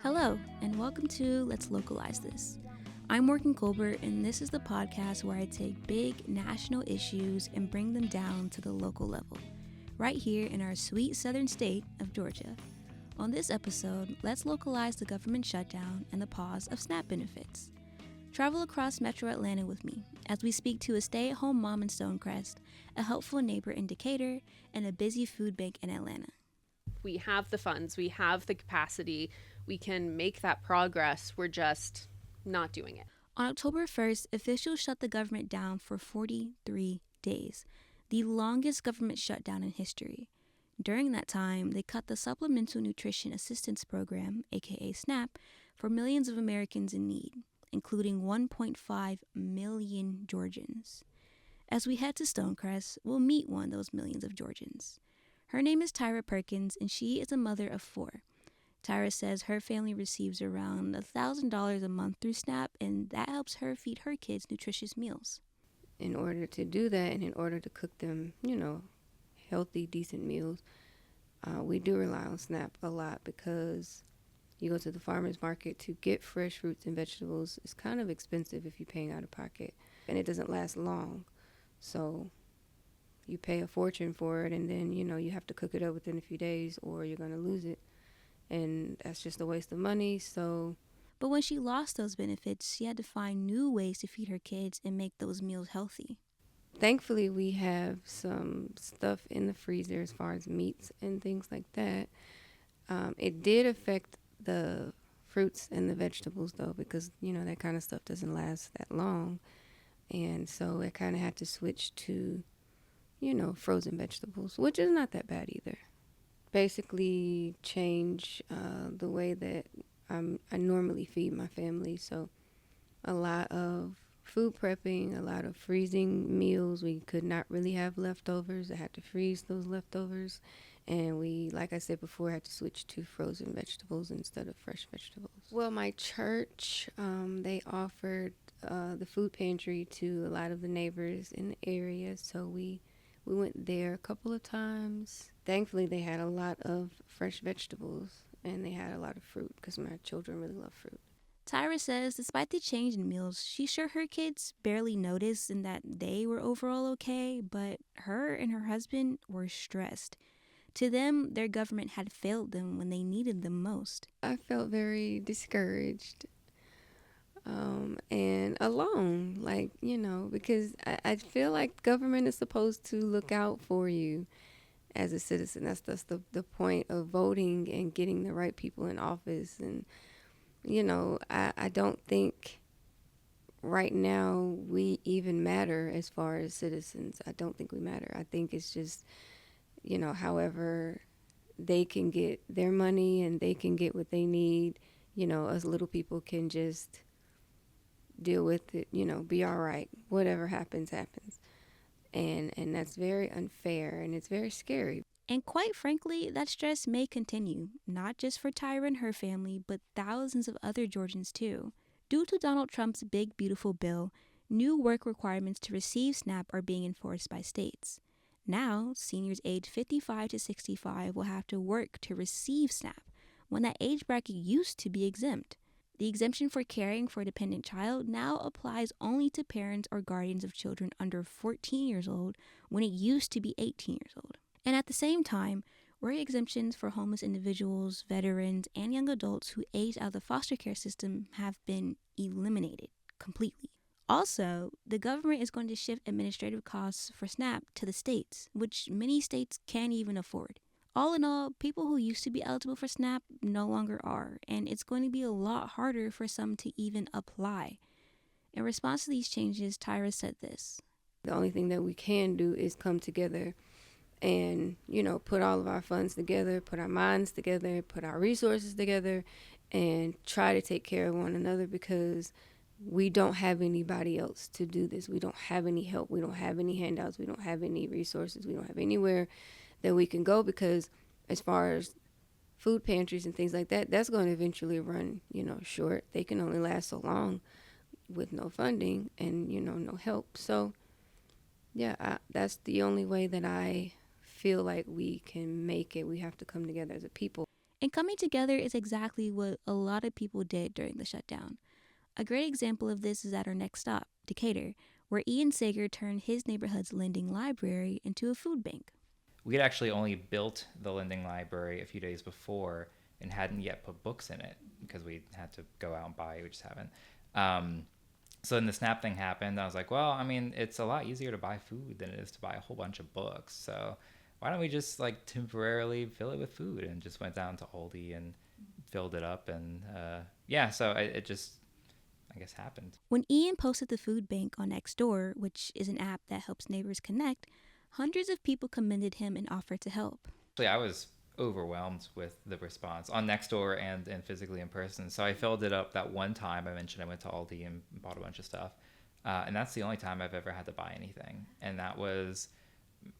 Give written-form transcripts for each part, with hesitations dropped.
Hello, and welcome to Let's Localize This. I'm working Colbert, and this is the podcast where I take big national issues and bring them down to the local level, right here in our sweet southern state of Georgia. On this episode, let's localize the government shutdown and the pause of SNAP benefits. Travel across Metro Atlanta with me as we speak to a stay-at-home mom in Stonecrest, a helpful neighbor in Decatur, and a busy food bank in Atlanta. We have the funds, we have the capacity, we can make that progress. We're just not doing it. On October 1st, officials shut the government down for 43 days, the longest government shutdown in history. During that time, they cut the Supplemental Nutrition Assistance Program, aka SNAP, for millions of Americans in need, including 1.5 million Georgians. As we head to Stonecrest, we'll meet one of those millions of Georgians. Her name is Tyra Perkins, and she is a mother of 4. Tyra says her family receives around $1,000 a month through SNAP, and that helps her feed her kids nutritious meals. In order to do that and in order to cook them, healthy, decent meals, we do rely on SNAP a lot because you go to the farmer's market to get fresh fruits and vegetables. It's kind of expensive if you're paying out of pocket, and it doesn't last long. So you pay a fortune for it, and then, you have to cook it up within a few days or you're going to lose it. And that's just a waste of money. But when she lost those benefits, she had to find new ways to feed her kids and make those meals healthy. Thankfully, we have some stuff in the freezer as far as meats and things like that. It did affect the fruits and the vegetables, though, because, that kind of stuff doesn't last that long. And so I kind of had to switch to, frozen vegetables, which is not that bad either. Basically change the way that I normally feed my family. So a lot of food prepping, a lot of freezing meals. We could not really have leftovers. I had to freeze those leftovers. And we, like I said before, had to switch to frozen vegetables instead of fresh vegetables. Well, my church, they offered the food pantry to a lot of the neighbors in the area. So we went there a couple of times. Thankfully, they had a lot of fresh vegetables and they had a lot of fruit because my children really love fruit. Tyra says despite the change in meals, she's sure her kids barely noticed and that they were overall okay, but her and her husband were stressed. To them, their government had failed them when they needed them most. I felt very discouraged and alone, because I feel like government is supposed to look out for you as a citizen. That's the point of voting and getting the right people in office. And, I don't think right now we even matter as far as citizens. I don't think we matter. I think it's just, however they can get their money and they can get what they need, us little people can just deal with it, be all right. Whatever happens, happens. And that's very unfair and it's very scary. And quite frankly, that stress may continue, not just for Tyra and her family, but thousands of other Georgians too. Due to Donald Trump's big, beautiful bill, new work requirements to receive SNAP are being enforced by states. Now, seniors aged 55 to 65 will have to work to receive SNAP, when that age bracket used to be exempt. The exemption for caring for a dependent child now applies only to parents or guardians of children under 14 years old, when it used to be 18 years old. And at the same time, work exemptions for homeless individuals, veterans, and young adults who age out of the foster care system have been eliminated completely. Also, the government is going to shift administrative costs for SNAP to the states, which many states can't even afford. All in all, people who used to be eligible for SNAP no longer are, and it's going to be a lot harder for some to even apply. In response to these changes, Tyra said this. The only thing that we can do is come together and, put all of our funds together, put our minds together, put our resources together, and try to take care of one another because we don't have anybody else to do this. We don't have any help. We don't have any handouts. We don't have any resources. We don't have anywhere that we can go because as far as food pantries and things like that, that's going to eventually run, short. They can only last so long with no funding and, no help. So, that's the only way that I feel like we can make it. We have to come together as a people. And coming together is exactly what a lot of people did during the shutdown. A great example of this is at our next stop, Decatur, where Ian Sager turned his neighborhood's lending library into a food bank. We had actually only built the lending library a few days before and hadn't yet put books in it because we had to go out and buy. We just haven't. So then the SNAP thing happened. I was like, well, I mean, it's a lot easier to buy food than it is to buy a whole bunch of books. So why don't we just like temporarily fill it with food? And just went down to Aldi and filled it up. And so it just, I guess, happened. When Ian posted the food bank on Nextdoor, which is an app that helps neighbors connect, hundreds of people commended him and offered to help. Actually, I was overwhelmed with the response on Nextdoor and physically in person. So I filled it up that one time I mentioned. I went to Aldi and bought a bunch of stuff. And that's the only time I've ever had to buy anything. And that was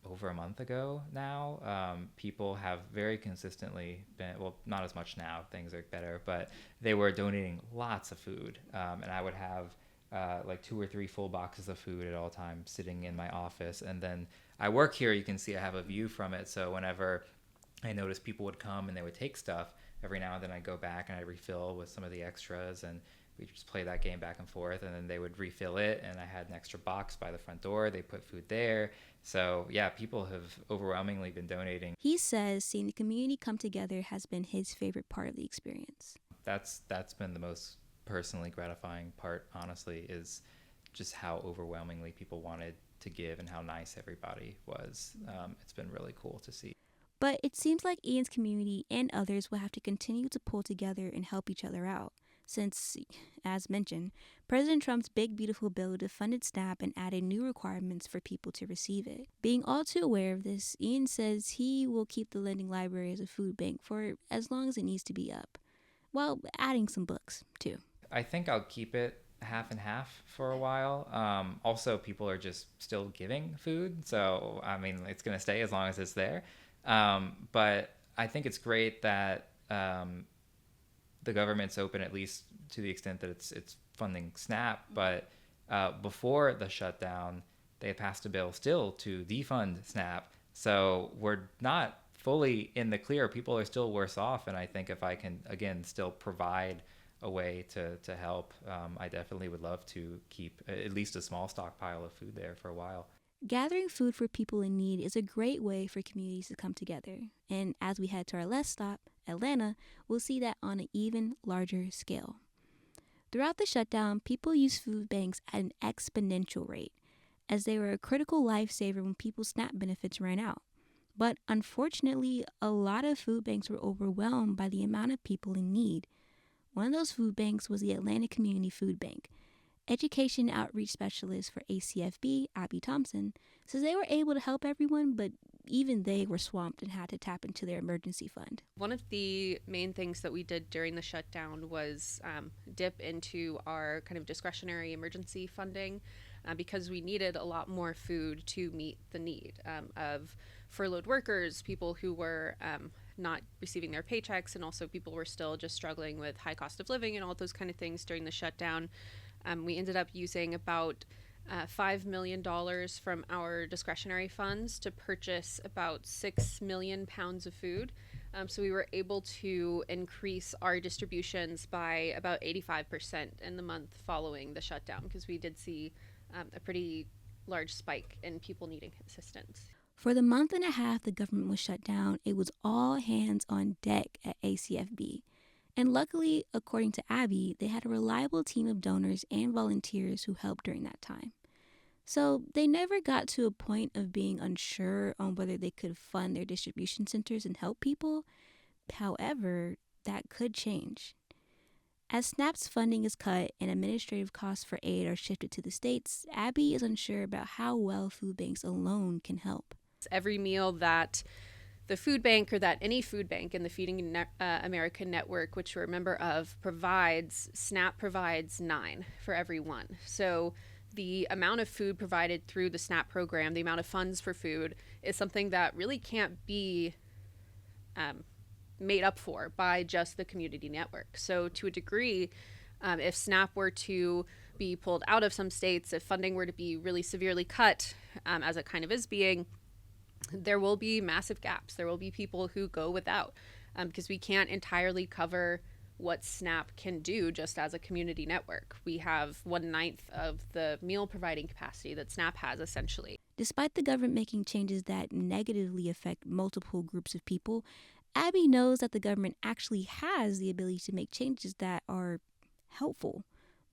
over a month ago now. People have very consistently been, well, not as much now, things are better, but they were donating lots of food. And I would have like 2 or 3 full boxes of food at all times sitting in my office. And then I work here, you can see I have a view from it. So whenever I noticed people would come and they would take stuff, every now and then I'd go back and I'd refill with some of the extras, and we just play that game back and forth, and then they would refill it, and I had an extra box by the front door. They put food there. So yeah, people have overwhelmingly been donating. He says seeing the community come together has been his favorite part of the experience. That's been the most personally gratifying part, honestly, is just how overwhelmingly people wanted to give and how nice everybody was. It's been really cool to see. But it seems like Ian's community and others will have to continue to pull together and help each other out, since, as mentioned, President Trump's big beautiful bill defunded SNAP and added new requirements for people to receive it. Being all too aware of this, Ian says he will keep the lending library as a food bank for as long as it needs to be up, while adding some books, too. I think I'll keep it half and half for a while. Also, people are just still giving food, so I mean, it's going to stay as long as it's there. But I think it's great that the government's open, at least to the extent that it's funding SNAP. But before the shutdown, they passed a bill still to defund SNAP. So we're not fully in the clear. People are still worse off. And I think if I can, again, still provide a way to help, I definitely would love to keep at least a small stockpile of food there for a while. Gathering food for people in need is a great way for communities to come together. And as we head to our last stop, Atlanta, we'll see that on an even larger scale. Throughout the shutdown, people used food banks at an exponential rate, as they were a critical lifesaver when people's SNAP benefits ran out. But unfortunately, a lot of food banks were overwhelmed by the amount of people in need. One of those food banks was the Atlanta Community Food Bank. Education Outreach Specialist for ACFB, Abby Thompson, says they were able to help everyone, but even they were swamped and had to tap into their emergency fund. One of the main things that we did during the shutdown was dip into our kind of discretionary emergency funding because we needed a lot more food to meet the need of furloughed workers, people who were not receiving their paychecks, and also people were still just struggling with high cost of living and all those kind of things during the shutdown. We ended up using about $5 million from our discretionary funds to purchase about 6 million pounds of food. So we were able to increase our distributions by about 85% in the month following the shutdown, because we did see a pretty large spike in people needing assistance. For the month and a half the government was shut down, it was all hands on deck at ACFB. And luckily, according to Abby, they had a reliable team of donors and volunteers who helped during that time. So they never got to a point of being unsure on whether they could fund their distribution centers and help people. However, that could change. As SNAP's funding is cut and administrative costs for aid are shifted to the states, Abby is unsure about how well food banks alone can help. Every meal that the food bank, or that any food bank in the Feeding America network, which we're a member of, provides, SNAP provides 9 for every one. So the amount of food provided through the SNAP program, the amount of funds for food, is something that really can't be made up for by just the community network. So to a degree, if SNAP were to be pulled out of some states, if funding were to be really severely cut, as it kind of is being, there will be massive gaps. There will be people who go without. because we can't entirely cover what SNAP can do just as a community network. We have 1/9 of the meal providing capacity that SNAP has, essentially. Despite the government making changes that negatively affect multiple groups of people, Abby knows that the government actually has the ability to make changes that are helpful,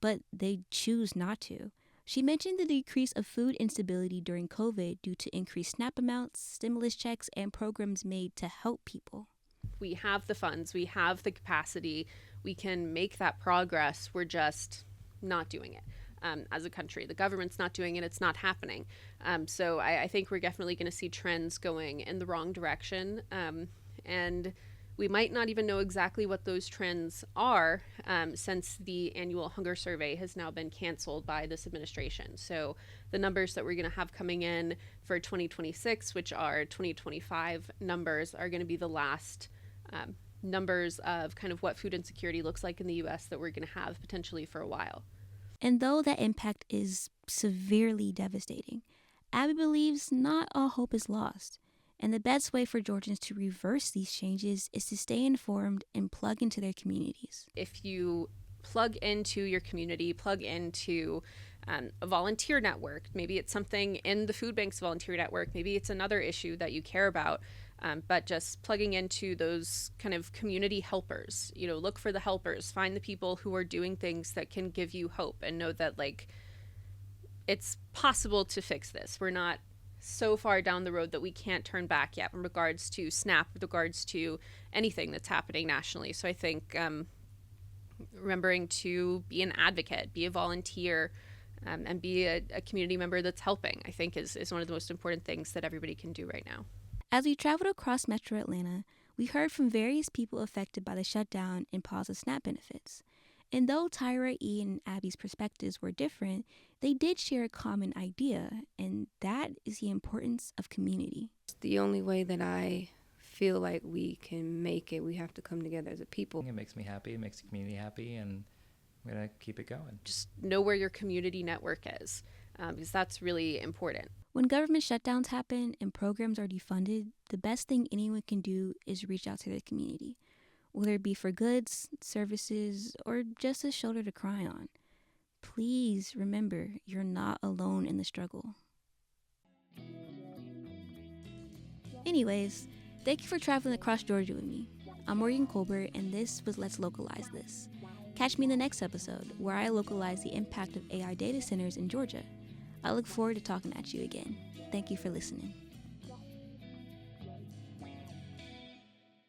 but they choose not to. She mentioned the decrease of food instability during COVID due to increased SNAP amounts, stimulus checks, and programs made to help people. We have the funds, we have the capacity, we can make that progress. We're just not doing it as a country. The government's not doing it, it's not happening. So I think we're definitely going to see trends going in the wrong direction. And we might not even know exactly what those trends are since the annual hunger survey has now been canceled by this administration. So the numbers that we're going to have coming in for 2026, which are 2025 numbers, are going to be the last numbers of kind of what food insecurity looks like in the U.S. that we're going to have potentially for a while. And though that impact is severely devastating, Abby believes not all hope is lost. And the best way for Georgians to reverse these changes is to stay informed and plug into their communities. If you plug into your community, plug into a volunteer network, maybe it's something in the food bank's volunteer network, maybe it's another issue that you care about, but just plugging into those kind of community helpers, look for the helpers, find the people who are doing things that can give you hope and know that it's possible to fix this. We're not so far down the road that we can't turn back yet in regards to SNAP, with regards to anything that's happening nationally. So I think remembering to be an advocate, be a volunteer, and be a community member that's helping, I think is one of the most important things that everybody can do right now. As we traveled across Metro Atlanta, we heard from various people affected by the shutdown and pause of SNAP benefits. And though Tyra, Ian, and Abby's perspectives were different, they did share a common idea, and that is the importance of community. The only way that I feel like we can make it, we have to come together as a people. It makes me happy, it makes the community happy, and we're going to keep it going. Just know where your community network is, because that's really important. When government shutdowns happen and programs are defunded, the best thing anyone can do is reach out to their community, whether it be for goods, services, or just a shoulder to cry on. Please remember, you're not alone in the struggle. Anyways, thank you for traveling across Georgia with me. I'm Morgan Colbert, and this was Let's Localize This. Catch me in the next episode, where I localize the impact of AI data centers in Georgia. I look forward to talking at you again. Thank you for listening.